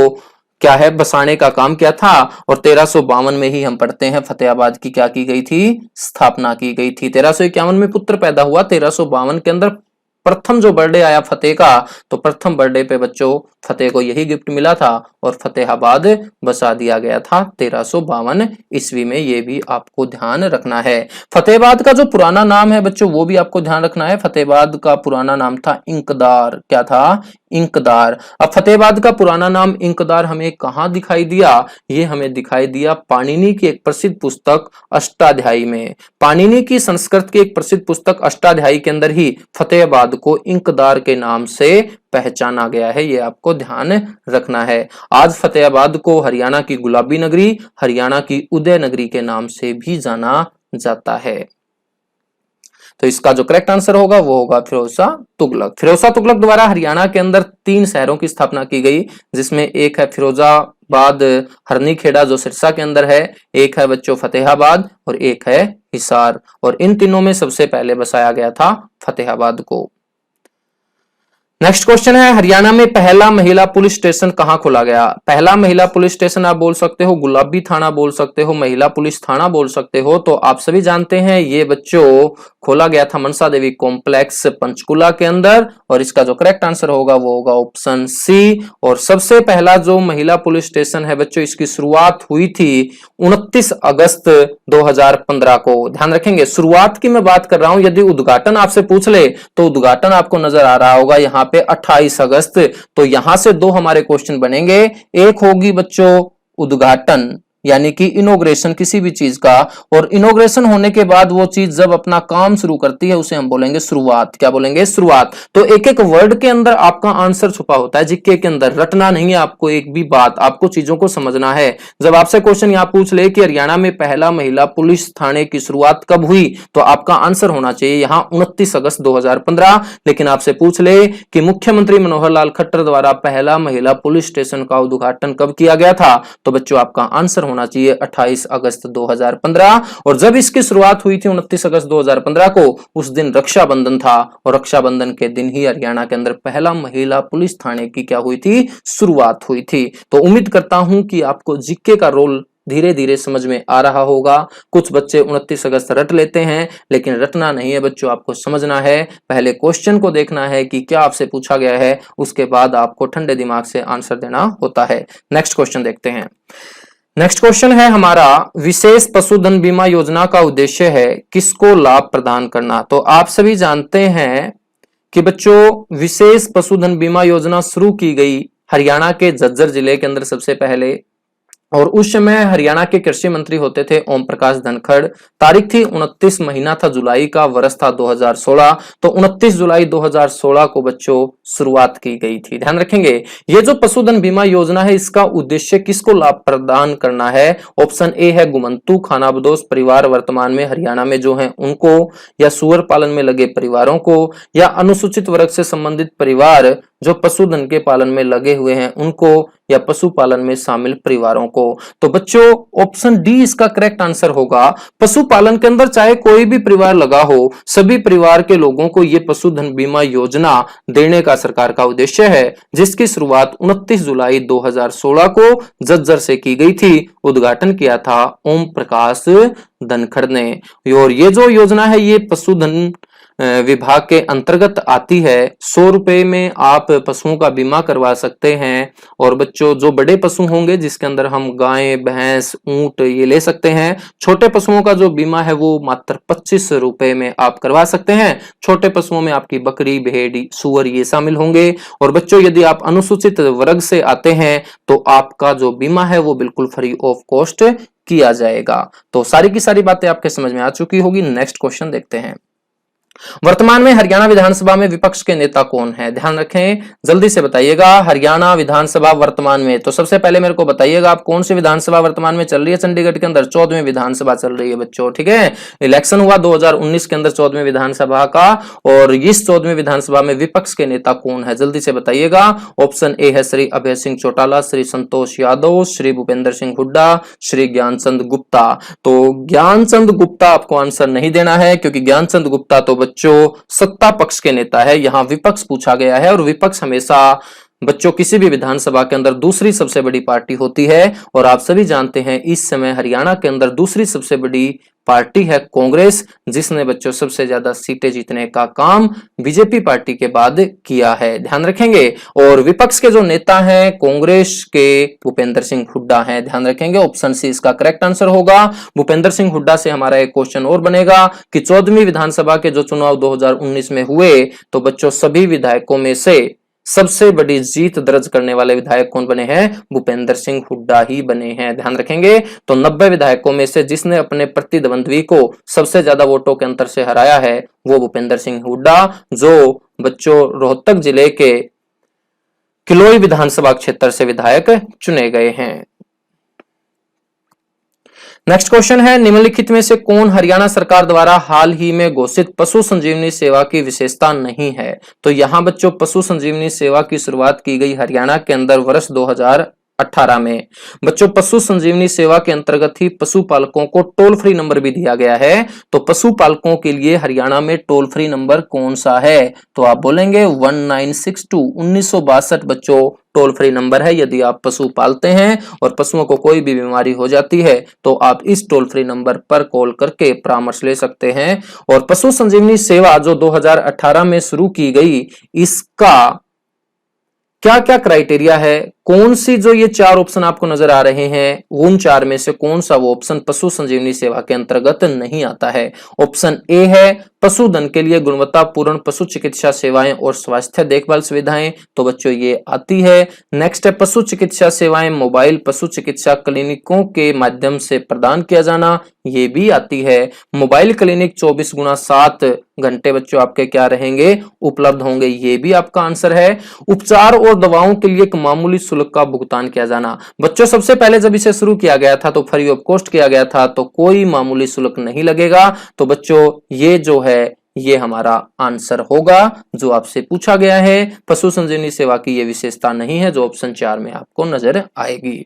A: क्या है बसाने का काम किया था, और 1352 में ही हम पढ़ते हैं फतेहाबाद की क्या की गई थी? स्थापना की गई थी। 1351 में पुत्र पैदा हुआ, 1352 के अंदर प्रथम जो बर्थडे आया फतेह का, तो प्रथम बर्थडे पे बच्चों फतेह को यही गिफ्ट मिला था और फतेहाबाद बसा दिया गया था 1352 ईस्वी में। ये भी आपको ध्यान रखना है। फतेहाबाद का जो पुराना नाम है बच्चों वो भी आपको ध्यान रखना है। फतेहाबाद का पुराना नाम था इंकदार। क्या था? इंकदार। अब फतेहाबाद का पुराना नाम इंकदार हमें कहां दिखाई दिया? ये हमें दिखाई दिया पाणिनि की एक प्रसिद्ध पुस्तक अष्टाध्यायी में। पाणिनि की संस्कृत की एक प्रसिद्ध पुस्तक अष्टाध्यायी के अंदर ही फतेहाबाद को इंकदार के नाम से पहचाना गया है। ये आपको ध्यान रखना है। आज फतेहाबाद को हरियाणा की गुलाबी नगरी, हरियाणा की उदय नगरी के नाम से भी जाना जाता है। तो इसका जो करेक्ट आंसर होगा वो होगा फिरोज शाह तुगलक। फिरोज शाह तुगलक द्वारा हरियाणा के अंदर 3 शहरों की स्थापना की गई, जिसमें एक है फिरोजाबाद हरनी खेड़ा जो सिरसा के अंदर है, एक है बच्चों फतेहाबाद और एक है हिसार, और इन तीनों में सबसे पहले बसाया गया था फतेहाबाद को। नेक्स्ट क्वेश्चन है, हरियाणा में पहला महिला पुलिस स्टेशन कहां खोला गया? पहला महिला पुलिस स्टेशन आप बोल सकते हो गुलाबी थाना बोल सकते हो, महिला पुलिस थाना बोल सकते हो। तो आप सभी जानते हैं ये बच्चों खोला गया था मनसा देवी कॉम्प्लेक्स पंचकुला के अंदर, और इसका जो करेक्ट आंसर होगा वो होगा ऑप्शन सी। और सबसे पहला जो महिला पुलिस स्टेशन है बच्चों, इसकी शुरुआत हुई थी 29 अगस्त 2015 को। ध्यान रखेंगे शुरुआत की मैं बात कर रहा हूं, यदि उद्घाटन आपसे पूछ ले तो उद्घाटन आपको नजर आ रहा होगा यहाँ पे 28 अगस्त। तो यहां से 2 हमारे क्वेश्चन बनेंगे। एक होगी बच्चों उद्घाटन यानी कि इनॉग्रेशन किसी भी चीज का, और इनॉग्रेशन होने के बाद वो चीज जब अपना काम शुरू करती है उसे हम बोलेंगे शुरुआत। क्या बोलेंगे? शुरुआत। तो एक एक वर्ड के अंदर आपका आंसर छुपा होता है, जिक्के के अंदर रटना नहीं है आपको एक भी बात, आपको चीजों को समझना है। जब आपसे क्वेश्चन यहां पूछ ले कि हरियाणा में पहला महिला पुलिस थाने की शुरुआत कब हुई, तो आपका आंसर होना चाहिए यहां 29 अगस्त 2015। लेकिन आपसे पूछ ले कि मुख्यमंत्री मनोहर लाल खट्टर द्वारा पहला महिला पुलिस स्टेशन का उद्घाटन कब किया गया था, तो बच्चों आपका आंसर होना चाहिए 28 अगस्त 2015। और जब इसकी शुरुआत हुई थी 29 अगस्त 2015 को, उस दिन रक्षाबंधन था, और रक्षाबंधन के दिन ही हरियाणा के अंदर पहला महिला पुलिस थाने की क्या हुई थी? शुरुआत हुई थी। तो उम्मीद करता हूं कि आपको जीके का रोल धीरे धीरे समझ में आ रहा होगा। कुछ बच्चे 29 अगस्त रट लेते हैं, लेकिन रटना नहीं है बच्चों, आपको समझना है। पहले क्वेश्चन को देखना है कि क्या आपसे पूछा गया है, उसके बाद आपको ठंडे दिमाग से आंसर देना होता है। नेक्स्ट क्वेश्चन देखते हैं। नेक्स्ट क्वेश्चन है हमारा, विशेष पशुधन बीमा योजना का उद्देश्य है किसको लाभ प्रदान करना? तो आप सभी जानते हैं कि बच्चों विशेष पशुधन बीमा योजना शुरू की गई हरियाणा के झज्जर जिले के अंदर सबसे पहले, और उस समय हरियाणा के कृषि मंत्री होते थे ओम प्रकाश धनखड़। तारीख थी 29 महीना था जुलाई का, वर्ष था 2016। तो 29 जुलाई 2016 को बच्चों शुरुआत की गई थी। ध्यान रखेंगे ये जो पशुधन बीमा योजना है इसका उद्देश्य किसको लाभ प्रदान करना है? ऑप्शन ए है गुमंतु खानाबदोश परिवार वर्तमान में हरियाणा में जो है उनको, या सुअर पालन में लगे परिवारों को, या अनुसूचित वर्ग से संबंधित परिवार जो पशुधन के पालन में लगे हुए हैं उनको, या पशुपालन में शामिल परिवारों को। तो बच्चों ऑप्शन डी इसका करेक्ट आंसर होगा। पशुपालन के अंदर चाहे कोई भी परिवार लगा हो, सभी परिवार के लोगों को यह पशुधन बीमा योजना देने का सरकार का उद्देश्य है, जिसकी शुरुआत 29 जुलाई 2016 को झज्जर से की गई थी। उद्घाटन किया था ओम प्रकाश धनखड़ ने। और ये जो योजना है ये पशुधन विभाग के अंतर्गत आती है। 100 रुपए में आप पशुओं का बीमा करवा सकते हैं। और बच्चों जो बड़े पशु होंगे जिसके अंदर हम गाय, भैंस, ऊंट ये ले सकते हैं। छोटे पशुओं का जो बीमा है वो मात्र 25 रुपए में आप करवा सकते हैं। छोटे पशुओं में आपकी बकरी, भेड़, सुअर ये शामिल होंगे। और बच्चों यदि आप अनुसूचित वर्ग से आते हैं तो आपका जो बीमा है वो बिल्कुल फ्री ऑफ कॉस्ट किया जाएगा। तो सारी की सारी बातें आपके समझ में आ चुकी होगी। नेक्स्ट क्वेश्चन देखते हैं। वर्तमान में हरियाणा विधानसभा में विपक्ष के नेता कौन है? ध्यान रखें, जल्दी से बताइएगा। हरियाणा विधानसभा वर्तमान में, तो सबसे पहले मेरे को बताइएगा आप कौन सी विधानसभा वर्तमान में चल रही है चंडीगढ़ के अंदर? 14वीं विधानसभा चल रही है बच्चों, ठीक है। इलेक्शन हुआ 2019 के अंदर 14वीं विधानसभा का, और इस 14वीं विधानसभा में विपक्ष के नेता कौन है? जल्दी से बताइएगा। ऑप्शन ए है श्री अभय सिंह चौटाला, श्री संतोष यादव, श्री भूपेंद्र सिंह हुड्डा, श्री ज्ञानचंद गुप्ता। तो ज्ञानचंद गुप्ता आपको आंसर नहीं देना है, क्योंकि ज्ञानचंद गुप्ता तो बच्चों सत्ता पक्ष के नेता है, यहां विपक्ष पूछा गया है, और विपक्ष हमेशा बच्चों किसी भी विधानसभा के अंदर दूसरी सबसे बड़ी पार्टी होती है। और आप सभी जानते हैं इस समय हरियाणा के अंदर दूसरी सबसे बड़ी पार्टी है कांग्रेस, जिसने बच्चों सबसे ज्यादा सीटें जीतने का काम बीजेपी पार्टी के बाद किया है, ध्यान रखेंगे। और विपक्ष के जो नेता हैं कांग्रेस के भूपेंद्र सिंह हुड्डा हैं, ध्यान रखेंगे। ऑप्शन सी इसका करेक्ट आंसर होगा। भूपेंद्र सिंह हुड्डा से हमारा एक क्वेश्चन और बनेगा कि 14वीं विधानसभा के जो चुनाव 2019 में हुए, तो बच्चों सभी विधायकों में से सबसे बड़ी जीत दर्ज करने वाले विधायक कौन बने हैं? भूपेंद्र सिंह हुड्डा ही बने हैं, ध्यान रखेंगे। तो 90 विधायकों में से जिसने अपने प्रतिद्वंद्वी को सबसे ज्यादा वोटों के अंतर से हराया है वो भूपेंद्र सिंह हुड्डा, जो बच्चों रोहतक जिले के किलोई विधानसभा क्षेत्र से विधायक चुने गए हैं। नेक्स्ट क्वेश्चन है, निम्नलिखित में से कौन हरियाणा सरकार द्वारा हाल ही में घोषित पशु संजीवनी सेवा की विशेषता नहीं है? तो यहां बच्चों पशु संजीवनी सेवा की शुरुआत की गई हरियाणा के अंदर वर्ष 2018 में। बच्चों पशु संजीवनी सेवा के अंतर्गत ही पशुपालकों को टोल फ्री नंबर भी दिया गया है। तो पशुपालकों के लिए हरियाणा में टोल फ्री नंबर कौन सा है? तो आप बोलेंगे 1962, 1962 बच्चों टोल फ्री नंबर है। यदि आप पशु पालते हैं और पशुओं को कोई भी बीमारी हो जाती है तो आप इस टोल फ्री नंबर पर कॉल करके परामर्श ले सकते हैं। और पशु संजीवनी सेवा जो 2018 में शुरू की गई, इसका क्या क्या क्राइटेरिया है? कौन सी जो ये चार ऑप्शन आपको नजर आ रहे हैं, उन चार में से कौन सा वो ऑप्शन पशु संजीवनी सेवा के अंतर्गत नहीं आता है? ऑप्शन ए है पशुधन के लिए गुणवत्तापूर्ण पशु चिकित्सा सेवाएं और स्वास्थ्य देखभाल सुविधाएं, तो बच्चों ये आती है। नेक्स्ट है पशु चिकित्सा सेवाएं मोबाइल पशु चिकित्सा क्लिनिकों के माध्यम से प्रदान किया जाना, ये भी आती है। मोबाइल क्लिनिक 24x7 घंटे बच्चों आपके क्या रहेंगे? उपलब्ध होंगे, ये भी आपका आंसर है। उपचार और दवाओं के लिए एक मामूली शुल्क का भुगतान किया जाना, बच्चों सबसे पहले जब इसे शुरू किया गया था तो फ्री ऑफ कॉस्ट किया गया था, तो कोई मामूली शुल्क नहीं लगेगा। तो बच्चों ये जो है ये हमारा आंसर होगा जो आपसे पूछा गया है। पशु संजीवनी सेवा की ये विशेषता नहीं है जो ऑप्शन 4 में आपको नजर आएगी।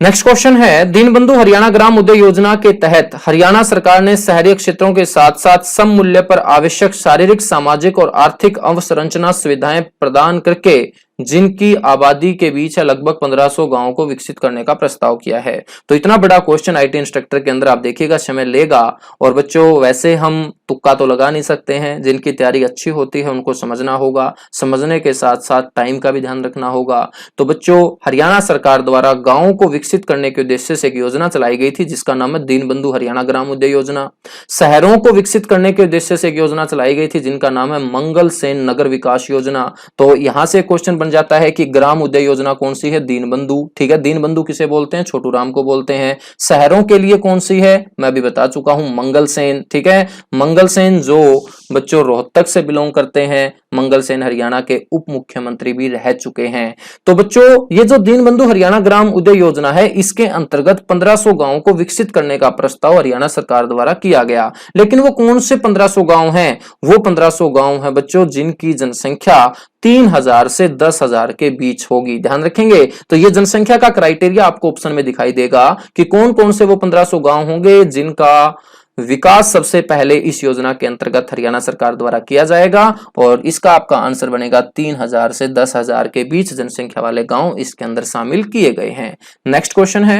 A: नेक्स्ट क्वेश्चन है, दीनबंधु हरियाणा ग्राम उदय योजना के तहत हरियाणा सरकार ने शहरी क्षेत्रों के साथ साथ सम मूल्य पर आवश्यक शारीरिक सामाजिक और आर्थिक अवसंरचना सुविधाएं प्रदान करके जिनकी आबादी के बीच है लगभग 1500 गांवों को विकसित करने का प्रस्ताव किया है। तो इतना बड़ा क्वेश्चन आईटी इंस्ट्रक्टर के अंदर आप देखिएगा समय लेगा। और बच्चों वैसे हम तुक्का तो लगा नहीं सकते हैं, जिनकी तैयारी अच्छी होती है उनको समझना होगा, समझने के साथ साथ टाइम का भी ध्यान रखना होगा। तो बच्चों हरियाणा सरकार द्वारा गांवों को विकसित करने के उद्देश्य से एक योजना चलाई गई थी जिसका नाम है दीनबंधु हरियाणा ग्राम उदय योजना। शहरों को विकसित करने के उद्देश्य से एक योजना चलाई गई थी जिनका नाम है मंगल सेन नगर विकास योजना। तो यहां से क्वेश्चन जाता है कि ग्राम उदय योजना कौन सी है? दीनबंधु, ठीक है। दीनबंधु किसे बोलते हैं? छोटू राम को बोलते हैं। शहरों के लिए कौन सी है? मैं भी बता चुका हूं, मंगल सेन, ठीक है। मंगल सेन जो बच्चों रोहतक से बिलोंग करते हैं, मंगल सेन हरियाणा के उप मुख्यमंत्री भी रह चुके हैं। तो बच्चों ये जो दीनबंधु हरियाणा ग्राम उदय योजना है इसके अंतर्गत 1500 गांवों को विकसित करने का प्रस्ताव हरियाणा सरकार द्वारा किया गया। लेकिन वो कौन से 1500 गांव हैं? वो 1500 गांव हैं बच्चों जिनकी जनसंख्या 3000 से 10,000 के बीच होगी, ध्यान रखेंगे। तो ये जनसंख्या का क्राइटेरिया आपको ऑप्शन में दिखाई देगा कि कौन कौन से वो 1500 गांव होंगे जिनका विकास सबसे पहले इस योजना के अंतर्गत हरियाणा सरकार द्वारा किया जाएगा। और इसका आपका आंसर बनेगा 3000 से 10,000 के बीच जनसंख्या वाले गांव इसके अंदर शामिल किए गए हैं। नेक्स्ट क्वेश्चन है,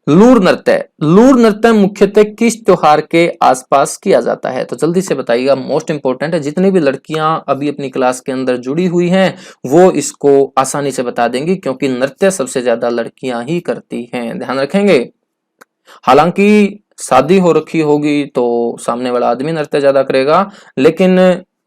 A: लूर नृत्य। लूर नृत्य मुख्यतः किस त्योहार के आसपास किया जाता है? तो जल्दी से बताइएगा, मोस्ट इंपोर्टेंट है। जितनी भी लड़कियां अभी अपनी क्लास के अंदर जुड़ी हुई हैं वो इसको आसानी से बता देंगी क्योंकि नृत्य सबसे ज्यादा लड़कियां ही करती हैं, ध्यान रखेंगे। हालांकि शादी हो रखी होगी तो सामने वाला आदमी नृत्य ज्यादा करेगा, लेकिन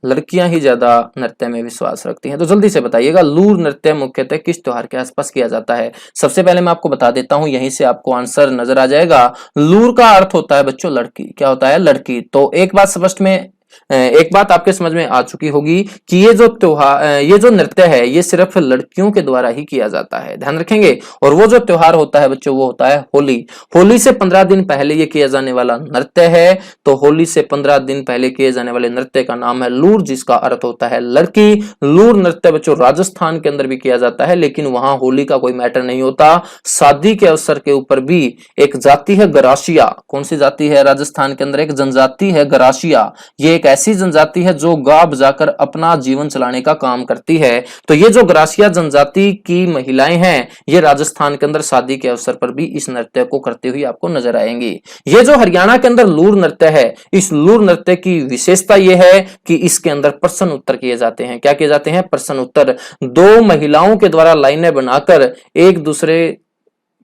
A: लड़कियां ही ज्यादा नृत्य में विश्वास रखती हैं? तो जल्दी से बताइएगा, लूर नृत्य मुख्यतः किस त्योहार के आसपास किया जाता है? सबसे पहले मैं आपको बता देता हूं, यहीं से आपको आंसर नजर आ जाएगा। लूर का अर्थ होता है बच्चों लड़की। क्या होता है? लड़की। तो एक बात स्पष्ट में, एक बात आपके समझ में आ चुकी होगी कि ये जो त्योहार, ये जो नृत्य है, ये सिर्फ लड़कियों के द्वारा ही किया जाता है, ध्यान रखेंगे। और वो जो त्योहार होता है बच्चों, वो होता है होली। होली से 15 दिन पहले ये किया जाने वाला नृत्य है। तो होली से 15 दिन पहले किए जाने वाले नृत्य का नाम है लूर, जिसका अर्थ होता है लड़की। लूर नृत्य बच्चों राजस्थान के अंदर भी किया जाता है, लेकिन वहां होली का कोई मैटर नहीं होता। शादी के अवसर के ऊपर भी एक जाति है गरासिया। कौन सी जाति है? राजस्थान के अंदर एक जनजाति है गरासिया। ये एक ऐसी जनजाति है जो गांव जाकर अपना जीवन चलाने का काम करती है। तो ये जो ग्रासिया जनजाति की महिलाएं हैं, ये राजस्थान के अंदर शादी के अवसर पर भी इस नृत्य को करते हुए आपको नजर आएंगी। ये जो हरियाणा के अंदर लूर नृत्य है, इस लूर नृत्य की विशेषता यह है कि इसके अंदर प्रश्न उत्तर किए जाते हैं। क्या किए जाते हैं? प्रश्न उत्तर। दो महिलाओं के द्वारा लाइनें बनाकर एक दूसरे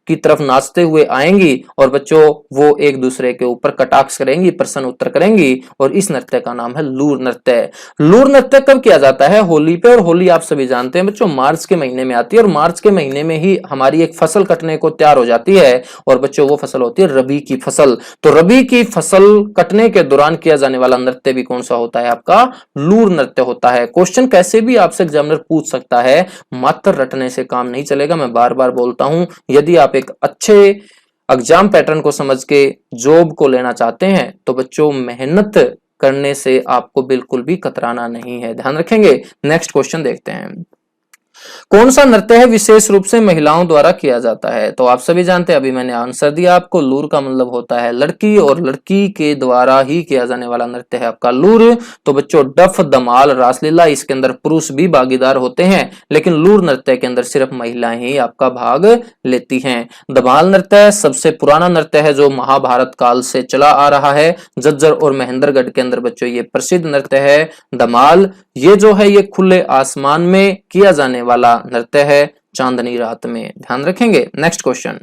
A: की तरफ नाचते हुए आएंगी और बच्चों वो एक दूसरे के ऊपर कटाक्ष करेंगी, प्रश्न उत्तर करेंगी, और इस नृत्य का नाम है लूर नृत्य। लूर नृत्य कब किया जाता है? होली पे। और होली आप सभी जानते हैं बच्चों मार्च के महीने में आती है, और मार्च के महीने में ही हमारी एक फसल कटने को तैयार हो जाती है, और बच्चों वो फसल होती है रबी की फसल। तो रबी की फसल कटने के दौरान किया जाने वाला नृत्य भी कौन सा होता है? आपका लूर नृत्य होता है। क्वेश्चन कैसे भी आपसे एग्जामिनर पूछ सकता है, मात्र रटने से काम नहीं चलेगा। मैं बार बार बोलता हूं, यदि आप एक अच्छे एग्जाम पैटर्न को समझ के जॉब को लेना चाहते हैं तो बच्चों मेहनत करने से आपको बिल्कुल भी कतराना नहीं है, ध्यान रखेंगे। नेक्स्ट क्वेश्चन देखते हैं। कौन सा नृत्य है विशेष रूप से महिलाओं द्वारा किया जाता है? तो आप सभी जानते हैं, अभी मैंने आंसर दिया आपको, लूर का मतलब होता है लड़की, और लड़की के द्वारा ही किया जाने वाला नृत्य है आपका लूर। तो बच्चों डफ, धमाल, रासलीला, इसके अंदर पुरुष भी भागीदार होते हैं, लेकिन लूर नृत्य के अंदर सिर्फ महिलाएं ही आपका भाग लेती हैं। धमाल नृत्य सबसे पुराना नृत्य है जो महाभारत काल से चला आ रहा है। झज्जर और महेंद्रगढ़ के अंदर बच्चों ये प्रसिद्ध नृत्य है धमाल। ये जो है ये खुले आसमान में किया जाने वाला नृत्य है, चांदनी रात में, ध्यान रखेंगे। नेक्स्ट क्वेश्चन,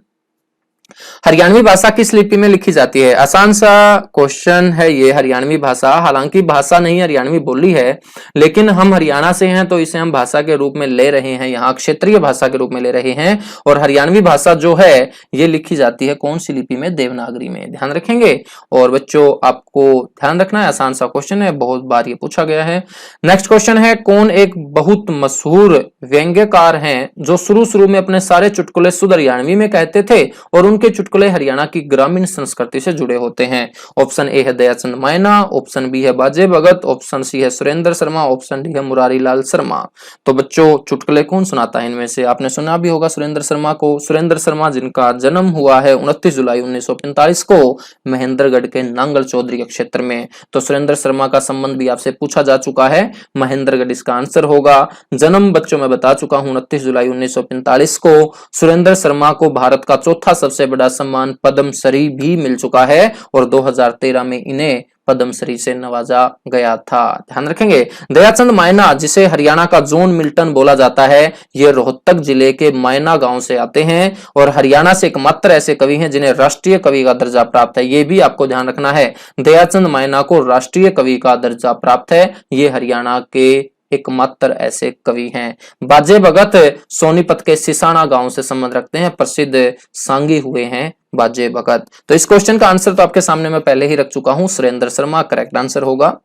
A: हरियाणवी भाषा किस लिपि में लिखी जाती है? आसान सा क्वेश्चन है ये। हरियाणवी भाषा, हालांकि भाषा नहीं हरियाणवी बोली है, लेकिन हम हरियाणा से हैं तो इसे हम भाषा के रूप में ले रहे हैं, यहाँ क्षेत्रीय भाषा के रूप में ले रहे हैं। और हरियाणवी भाषा जो है ये लिखी जाती है कौन सी लिपि में? देवनागरी में, ध्यान रखेंगे। और बच्चों आपको ध्यान रखना है, आसान सा क्वेश्चन है, बहुत बार ये पूछा गया है। नेक्स्ट क्वेश्चन है, कौन एक बहुत मशहूर व्यंग्यकार हैं जो शुरू शुरू में अपने सारे चुटकुले शुद्ध हरियाणवी में कहते थे और उनके चुटकुले हरियाणा की ग्रामीण संस्कृति से जुड़े होते हैं? ऑप्शन ए है दयाचंद मायना, ऑप्शन बी है बाजे भगत, ऑप्शन सी है सुरेंद्र शर्मा, ऑप्शन डी है मुरारी लाल शर्मा। तो बच्चों चुटकुले कौन सुनाता है इनमें से? आपने सुना भी होगा सुरेंद्र शर्मा को। सुरेंद्र शर्मा जिनका जन्म हुआ है 29 जुलाई 1945 को महेंद्रगढ़ के नांगल चौधरी के क्षेत्र में। तो सुरेंद्र शर्मा का संबंध भी आपसे पूछा जा चुका है, महेंद्रगढ़ इसका आंसर होगा। जन्म बच्चों में बता चुका हूं 29 जुलाई 1945 को। सुरेंद्र शर्मा को भारत का चौथा सबसे बड़ा सम्मान पद्मश्री भी मिल चुका है, और 2013 में इन्हें पद्मश्री से नवाजा गया था, ध्यान रखेंगे। दयाचंद मायना, जिसे हरियाणा का जॉन मिल्टन बोला जाता है, ये रोहतक जिले के मायना गांव से आते हैं, और हरियाणा से एकमात्र ऐसे कवि हैं जिन्हें राष्ट्रीय कवि का दर्जा प्राप्त है। ये भी आपको ध्यान रखना है, दयाचंद मायना को राष्ट्रीय कवि का दर्जा प्राप्त है, ये हरियाणा के एकमात्र ऐसे कवि हैं। बाजे भगत सोनीपत के सिसाना गांव से संबंध रखते हैं, प्रसिद्ध सांगी हुए हैं बाजे भगत। तो इस क्वेश्चन का आंसर तो आपके सामने मैं पहले ही रख चुका हूं, सुरेंद्र शर्मा करेक्ट आंसर होगा।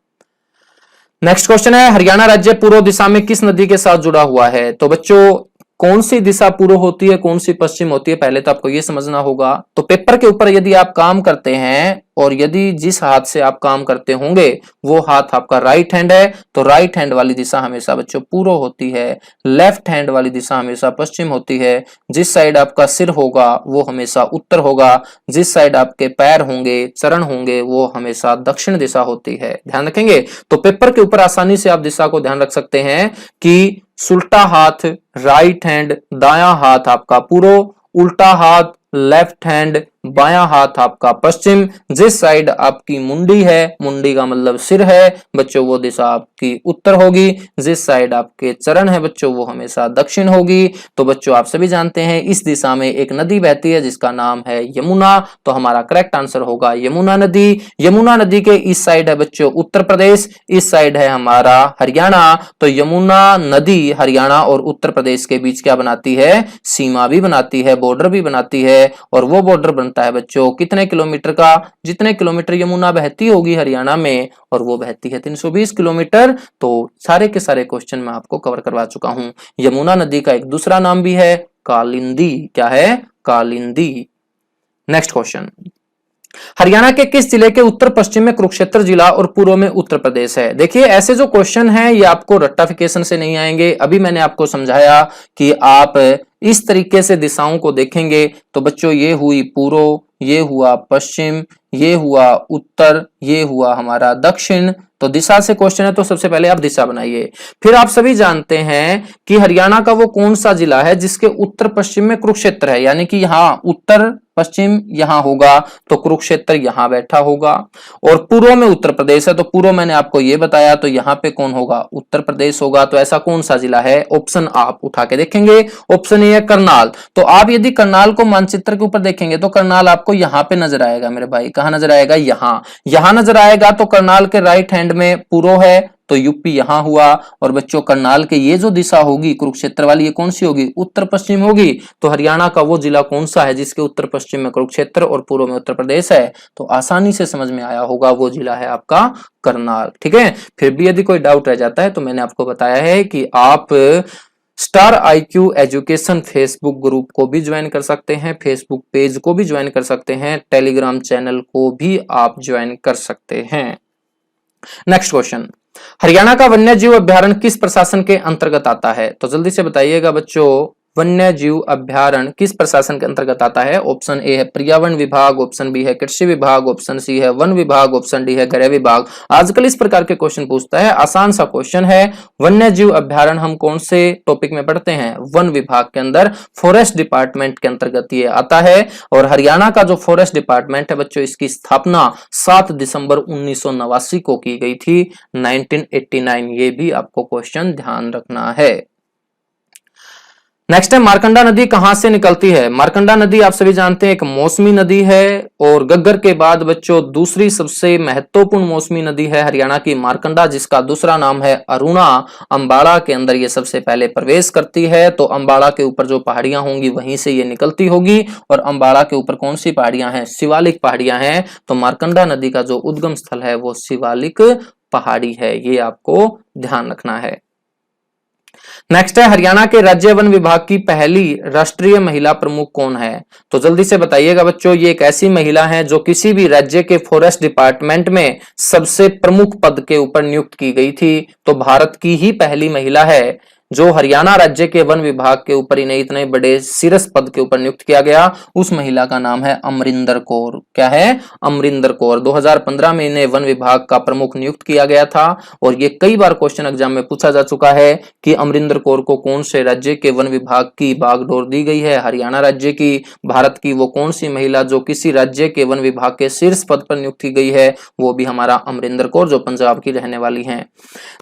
A: नेक्स्ट क्वेश्चन है, हरियाणा राज्य पूर्व दिशा में किस नदी के साथ जुड़ा हुआ है? तो बच्चों कौन सी दिशा पूर्व होती है, कौन सी पश्चिम होती है, पहले तो आपको यह समझना होगा। तो पेपर के ऊपर यदि आप काम करते हैं और यदि जिस हाथ से आप काम करते होंगे वो हाथ आपका राइट हैंड है, तो राइट हैंड वाली दिशा हमेशा बच्चों पूर्व होती है, लेफ्ट हैंड वाली दिशा हमेशा पश्चिम होती है। जिस साइड आपका सिर होगा वो हमेशा उत्तर होगा, जिस साइड आपके पैर होंगे, चरण होंगे, वो हमेशा दक्षिण दिशा होती है, ध्यान रखेंगे। तो पेपर के ऊपर आसानी से आप दिशा को ध्यान रख सकते हैं कि सुल्टा हाथ राइट हैंड, दायां हाथ आपका पूर्व, उल्टा हाथ लेफ्ट हैंड, बायां हाथ आपका पश्चिम, जिस साइड आपकी मुंडी है, मुंडी का मतलब सिर है बच्चों, वो दिशा आपकी उत्तर होगी। जिस साइड आपके चरण है बच्चों वो हमेशा दक्षिण होगी। तो बच्चों आप सभी जानते हैं इस दिशा में एक नदी बहती है जिसका नाम है यमुना। तो हमारा करेक्ट आंसर होगा यमुना नदी। यमुना नदी के इस साइड है बच्चों उत्तर प्रदेश, इस साइड है हमारा हरियाणा। तो यमुना नदी हरियाणा और उत्तर प्रदेश के बीच क्या बनाती है, सीमा भी बनाती है, बॉर्डर भी बनाती है। और वो बॉर्डर बनता है बच्चों कितने किलोमीटर का, जितने किलोमीटर यमुना बहती होगी हरियाणा में, और वो बहती है 320 किलोमीटर। तो सारे के सारे क्वेश्चन मैं आपको कवर करवा चुका हूं। यमुना नदी का एक दूसरा नाम भी है कालिंदी। क्या है, कालिंदी। नेक्स्ट क्वेश्चन, हरियाणा के किस जिले के उत्तर पश्चिम में कुरुक्षेत्र जिला और पूर्व में उत्तर प्रदेश है। देखिए ऐसे जो क्वेश्चन हैं ये आपको रट्टाफिकेशन से नहीं आएंगे। अभी मैंने आपको समझाया कि आप इस तरीके से दिशाओं को देखेंगे तो बच्चों ये हुई पूर्व, ये हुआ पश्चिम, ये हुआ उत्तर, ये हुआ हमारा दक्षिण। तो दिशा से क्वेश्चन है तो सबसे पहले आप दिशा बनाइए। फिर आप सभी जानते हैं कि हरियाणा का वो कौन सा जिला है जिसके उत्तर पश्चिम में कुरुक्षेत्र है, यानी कि यहाँ उत्तर पश्चिम यहां होगा तो कुरुक्षेत्र यहां बैठा होगा। और पूर्व में उत्तर प्रदेश है तो पूर्व मैंने आपको ये बताया, तो यहां पे कौन होगा, उत्तर प्रदेश होगा। तो ऐसा कौन सा जिला है, ऑप्शन आप उठा के देखेंगे, ऑप्शन ए है करनाल। तो आप यदि करनाल को मानचित्र के ऊपर देखेंगे तो करनाल आपको यहां पे नजर आएगा मेरे भाई। कहां नजर आएगा, यहां नजर आएगा। तो करनाल के राइट हैंड में पूर्व है तो यूपी यहां हुआ। और बच्चों करनाल के ये जो दिशा होगी कुरुक्षेत्र वाली, ये कौन सी होगी, उत्तर पश्चिम होगी। तो हरियाणा का वो जिला कौन सा है जिसके उत्तर पश्चिम में कुरुक्षेत्र और पूर्व में उत्तर प्रदेश है। तो आसानी से समझ में आया होगा, वो जिला है आपका करनाल। ठीक है, फिर भी यदि कोई डाउट रह जाता है तो मैंने आपको बताया है कि आप star IQ education Facebook group को भी ज्वाइन कर सकते हैं, फेसबुक पेज को भी ज्वाइन कर सकते हैं, टेलीग्राम चैनल को भी आप ज्वाइन कर सकते हैं। नेक्स्ट क्वेश्चन, हरियाणा का वन्य जीव अभ्यारण्य किस प्रशासन के अंतर्गत आता है। तो जल्दी से बताइएगा बच्चों, वन्य जीव अभ्यारण्य किस प्रशासन के अंतर्गत आता है। ऑप्शन ए है पर्यावरण विभाग, ऑप्शन बी है कृषि विभाग, ऑप्शन सी है वन विभाग, ऑप्शन डी है गृह विभाग। आजकल इस प्रकार के क्वेश्चन पूछता है, आसान सा क्वेश्चन है। वन्य जीव अभ्यारण्य हम कौन से टॉपिक में पढ़ते हैं, वन विभाग के अंदर, फॉरेस्ट डिपार्टमेंट के अंतर्गत ये आता है। और हरियाणा का जो फॉरेस्ट डिपार्टमेंट है बच्चों, इसकी स्थापना 7 दिसंबर 1989 को की गई थी, 1989। ये भी आपको क्वेश्चन ध्यान रखना है। नेक्स्ट है, मारकंडा नदी कहां से निकलती है। मारकंडा नदी आप सभी जानते हैं एक मौसमी नदी है, और गग्गर के बाद बच्चों दूसरी सबसे महत्वपूर्ण मौसमी नदी है हरियाणा की मारकंडा, जिसका दूसरा नाम है अरुणा। अंबाड़ा के अंदर ये सबसे पहले प्रवेश करती है। तो अंबाड़ा के ऊपर जो पहाड़ियां होंगी वहीं से ये निकलती होगी। और अंबाड़ा के ऊपर कौन सी पहाड़ियां हैं, शिवालिक पहाड़ियां हैं। तो मारकंडा नदी का जो उद्गम स्थल है वो शिवालिक पहाड़ी है, ये आपको ध्यान रखना है। नेक्स्ट है, हरियाणा के राज्य वन विभाग की पहली राष्ट्रीय महिला प्रमुख कौन है। तो जल्दी से बताइएगा बच्चों, ये एक ऐसी महिला है जो किसी भी राज्य के फॉरेस्ट डिपार्टमेंट में सबसे प्रमुख पद के ऊपर नियुक्त की गई थी। तो भारत की ही पहली महिला है जो हरियाणा राज्य के वन विभाग के ऊपर इन्हें इतने बड़े शीर्ष पद के ऊपर नियुक्त किया गया। उस महिला का नाम है अमरिंदर कौर। क्या है, अमरिंदर कौर। 2015 में इन्हें वन विभाग का प्रमुख नियुक्त किया गया था। और ये कई बार क्वेश्चन एग्जाम में पूछा जा चुका है कि अमरिंदर कौर को कौन से राज्य के वन विभाग की बागडोर दी गई है, हरियाणा राज्य की। भारत की वो कौन सी महिला जो किसी राज्य के वन विभाग के शीर्ष पद पर नियुक्त की गई है, वो भी हमारा अमरिंदर कौर, जो पंजाब की रहने वाली है।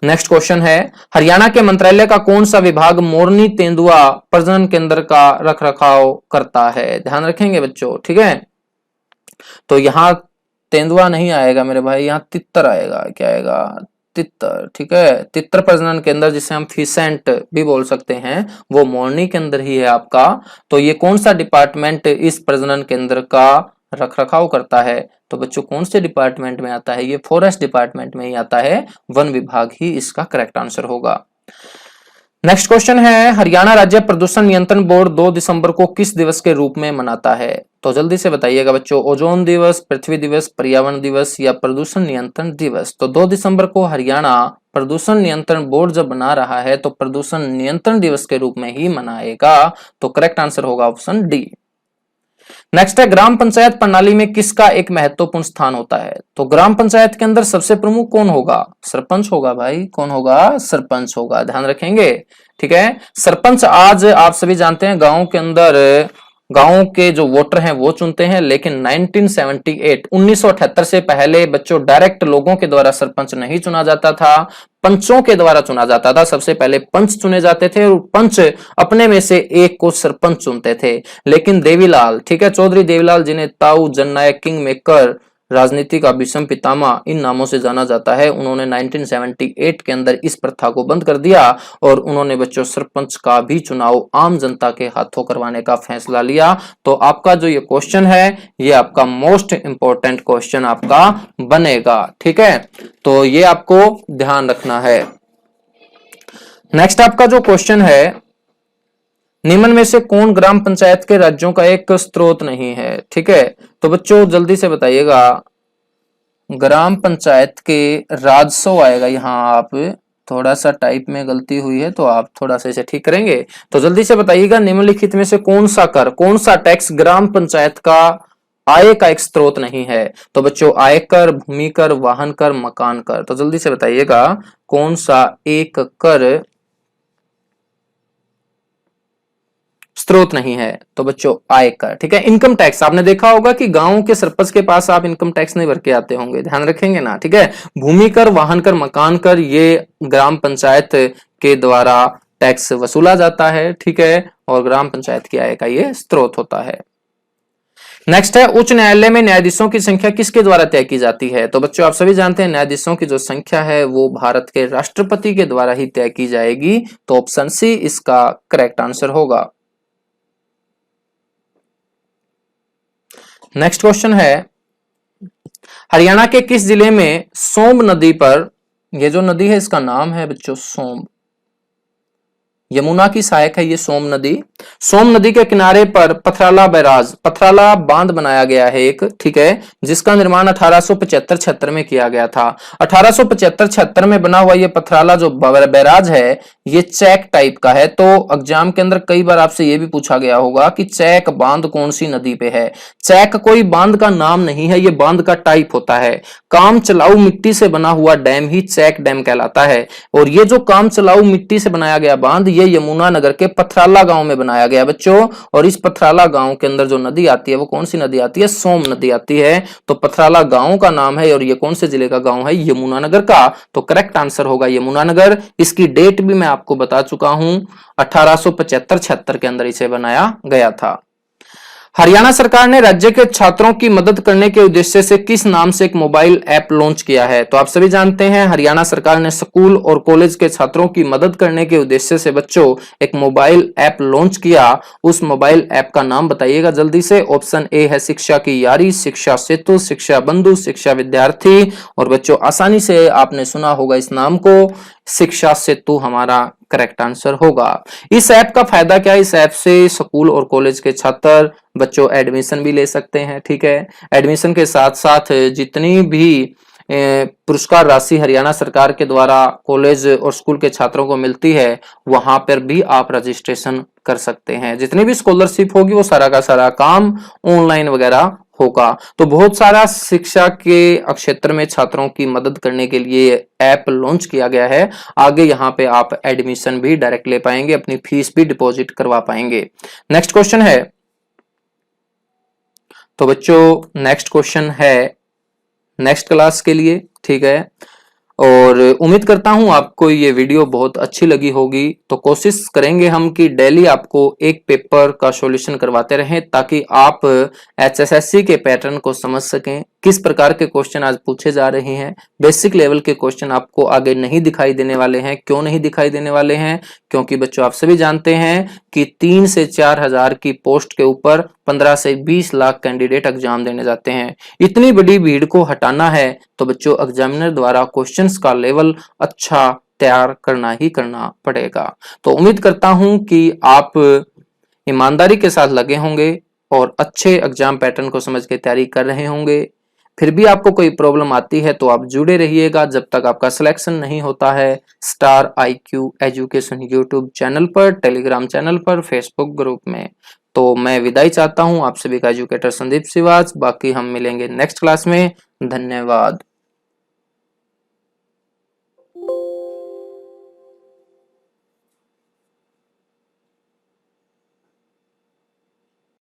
A: नेक्स्ट क्वेश्चन है, हरियाणा के मंत्रालय का कौन सा विभाग मोरनी तेंदुआ प्रजनन केंद्र का रखरखाव करता है। ध्यान रखेंगे बच्चों, ठीक है। तो यहां तेंदुआ नहीं आएगा मेरे भाई, यहां तितर आएगा। क्या आएगा, तितर। ठीक है, तितर प्रजनन केंद्र जिसे हम फिसेंट भी बोल सकते हैं, वो मोरनी के अंदर ही है आपका। तो ये कौन सा डिपार्टमेंट इस प्रजनन केंद्र का रखरखाव करता है। तो बच्चों कौन से डिपार्टमेंट में आता है, ये फॉरेस्ट डिपार्टमेंट में ही आता है, वन विभाग ही इसका करेक्ट आंसर होगा। नेक्स्ट क्वेश्चन है, हरियाणा राज्य प्रदूषण नियंत्रण बोर्ड 2 दिसंबर को किस दिवस के रूप में मनाता है। तो जल्दी से बताइएगा बच्चों, ओजोन दिवस, पृथ्वी दिवस, पर्यावरण दिवस या प्रदूषण नियंत्रण दिवस। तो 2 दिसंबर को हरियाणा प्रदूषण नियंत्रण बोर्ड जब बना रहा है तो प्रदूषण नियंत्रण दिवस के रूप में ही मनाएगा। तो करेक्ट आंसर होगा ऑप्शन डी। नेक्स्ट है, ग्राम पंचायत प्रणाली में किसका एक महत्वपूर्ण स्थान होता है। तो ग्राम पंचायत के अंदर सबसे प्रमुख कौन होगा, सरपंच होगा भाई। कौन होगा, सरपंच होगा, ध्यान रखेंगे। ठीक है, सरपंच आज आप सभी जानते हैं गांव के अंदर गांव के जो वोटर हैं वो चुनते हैं, लेकिन 1978 से पहले बच्चों डायरेक्ट लोगों के द्वारा सरपंच नहीं चुना जाता था, पंचों के द्वारा चुना जाता था। सबसे पहले पंच चुने जाते थे और पंच अपने में से एक को सरपंच चुनते थे। लेकिन देवीलाल, ठीक है, चौधरी देवीलाल, जिन्हें ताऊ, जननायक, किंग मेकर, राजनीति का विषम पितामह इन नामों से जाना जाता है, उन्होंने 1978 के अंदर इस प्रथा को बंद कर दिया और उन्होंने बच्चों सरपंच का भी चुनाव आम जनता के हाथों करवाने का फैसला लिया। तो आपका जो ये क्वेश्चन है ये आपका मोस्ट इंपॉर्टेंट क्वेश्चन आपका बनेगा, ठीक है, तो ये आपको ध्यान रखना है। नेक्स्ट आपका जो क्वेश्चन है, निम्न में से कौन ग्राम पंचायत के राज्यों का एक स्रोत नहीं है, ठीक है, तो बच्चों जल्दी से बताइएगा। ग्राम पंचायत के राजस्व आएगा, यहाँ आप थोड़ा सा टाइप में गलती हुई है तो आप थोड़ा सा इसे ठीक करेंगे। तो जल्दी से बताइएगा, निम्नलिखित में से कौन सा कर, कौन सा टैक्स ग्राम पंचायत का आय का एक स्रोत नहीं है। तो बच्चों आयकर, भूमि कर, वाहन कर, मकान कर। तो जल्दी से बताइएगा कौन सा एक कर स्रोत नहीं है। तो बच्चों आयकर, ठीक है। इनकम टैक्स, आपने देखा होगा कि गांव के सरपंच के पास आप इनकम टैक्स नहीं भर के आते होंगे, ध्यान रखेंगे ना, ठीक है। भूमि कर, वाहन कर, मकान कर, ये ग्राम पंचायत के द्वारा टैक्स वसूला जाता है, ठीक है, और ग्राम पंचायत की आय का ये स्रोत होता है। नेक्स्ट है, उच्च न्यायालय में न्यायाधीशों की संख्या किसके द्वारा तय की जाती है। तो बच्चों आप सभी जानते हैं न्यायाधीशों की जो संख्या है वो भारत के राष्ट्रपति के द्वारा ही तय की जाएगी। तो ऑप्शन सी इसका करेक्ट आंसर होगा। नेक्स्ट क्वेश्चन है, हरियाणा के किस जिले में सोम्ब नदी पर, ये जो नदी है इसका नाम है बच्चों सोम्ब, यमुना की सहायक है ये सोम नदी। सोम नदी के किनारे पर पथराला बैराज, पथराला बांध बनाया गया है एक, ठीक है, जिसका निर्माण 1875-76 में किया गया था। 1875-76 में बना हुआ ये पथराला जो बैराज है ये चैक टाइप का है। तो एग्जाम के अंदर कई बार आपसे ये भी पूछा गया होगा कि चैक बांध कौन सी नदी पे है। चैक कोई बांध का नाम नहीं है, ये बांध का टाइप होता है। काम चलाऊ मिट्टी से बना हुआ डैम ही चैक डैम कहलाता है। और ये जो काम चलाऊ मिट्टी से बनाया गया बांध ये यमुनानगर के पथराला गांव में बनाया गया बच्चों। और इस पथराला गांव के अंदर जो नदी आती है वो कौन सी नदी आती है, सोम नदी आती है। तो पथराला गांव का नाम है और ये कौन से जिले का गांव है, यमुनानगर का। तो करेक्ट आंसर होगा यमुनानगर। इसकी डेट भी मैं आपको बता चुका हूं, 1875-76 के अंदर इसे बनाया गया था। हरियाणा सरकार ने राज्य के छात्रों की मदद करने के उद्देश्य से किस नाम से एक मोबाइल ऐप लॉन्च किया है। तो आप सभी जानते हैं हरियाणा सरकार ने स्कूल और कॉलेज के छात्रों की मदद करने के उद्देश्य से बच्चों एक मोबाइल ऐप लॉन्च किया। उस मोबाइल ऐप का नाम बताइएगा जल्दी से। ऑप्शन ए है शिक्षा की यारी, शिक्षा सेतु, शिक्षा बंधु, शिक्षा विद्यार्थी। और बच्चों आसानी से आपने सुना होगा इस नाम को, शिक्षा सेतु हमारा करेक्ट आंसर होगा। इस ऐप का फायदा क्या है, इस ऐप से स्कूल और कॉलेज के छात्र बच्चों एडमिशन भी ले सकते हैं, ठीक है। एडमिशन के साथ साथ जितनी भी पुरस्कार राशि हरियाणा सरकार के द्वारा कॉलेज और स्कूल के छात्रों को मिलती है वहां पर भी आप रजिस्ट्रेशन कर सकते हैं। जितनी भी स्कॉलरशिप होगी वो सारा का सारा काम ऑनलाइन वगैरह होगा। तो बहुत सारा शिक्षा के क्षेत्र में छात्रों की मदद करने के लिए ऐप लॉन्च किया गया है। आगे यहाँ पे आप एडमिशन भी डायरेक्ट ले पाएंगे, अपनी फीस भी डिपॉजिट करवा पाएंगे। नेक्स्ट क्वेश्चन है, तो बच्चों नेक्स्ट क्वेश्चन है नेक्स्ट क्लास के लिए, ठीक है। और उम्मीद करता हूं आपको ये वीडियो बहुत अच्छी लगी होगी। तो कोशिश करेंगे हम कि डेली आपको एक पेपर का सॉल्यूशन करवाते रहें ताकि आप एचएसएससी के पैटर्न को समझ सकें, किस प्रकार के क्वेश्चन आज पूछे जा रहे हैं। बेसिक लेवल के क्वेश्चन आपको आगे नहीं दिखाई देने वाले हैं। क्यों नहीं दिखाई देने वाले हैं, क्योंकि बच्चों आप सभी जानते हैं कि 3 से 4 हजार की पोस्ट के ऊपर 15 से 20 लाख कैंडिडेट एग्जाम देने जाते हैं। इतनी बड़ी भीड़ को हटाना है तो बच्चों एग्जामिनर द्वारा क्वेश्चंस का लेवल अच्छा तैयार करना ही करना पड़ेगा। तो उम्मीद करता हूं कि आप ईमानदारी के साथ लगे होंगे और अच्छे एग्जाम पैटर्न को समझ के तैयारी कर रहे होंगे। फिर भी आपको कोई प्रॉब्लम आती है तो आप जुड़े रहिएगा जब तक आपका सिलेक्शन नहीं होता है star IQ education YouTube channel पर, टेलीग्राम चैनल पर, फेसबुक ग्रुप में। तो मैं विदाई चाहता हूं आप सभी का एजुकेटर संदीप सिवाच। बाकी हम मिलेंगे नेक्स्ट क्लास में। धन्यवाद।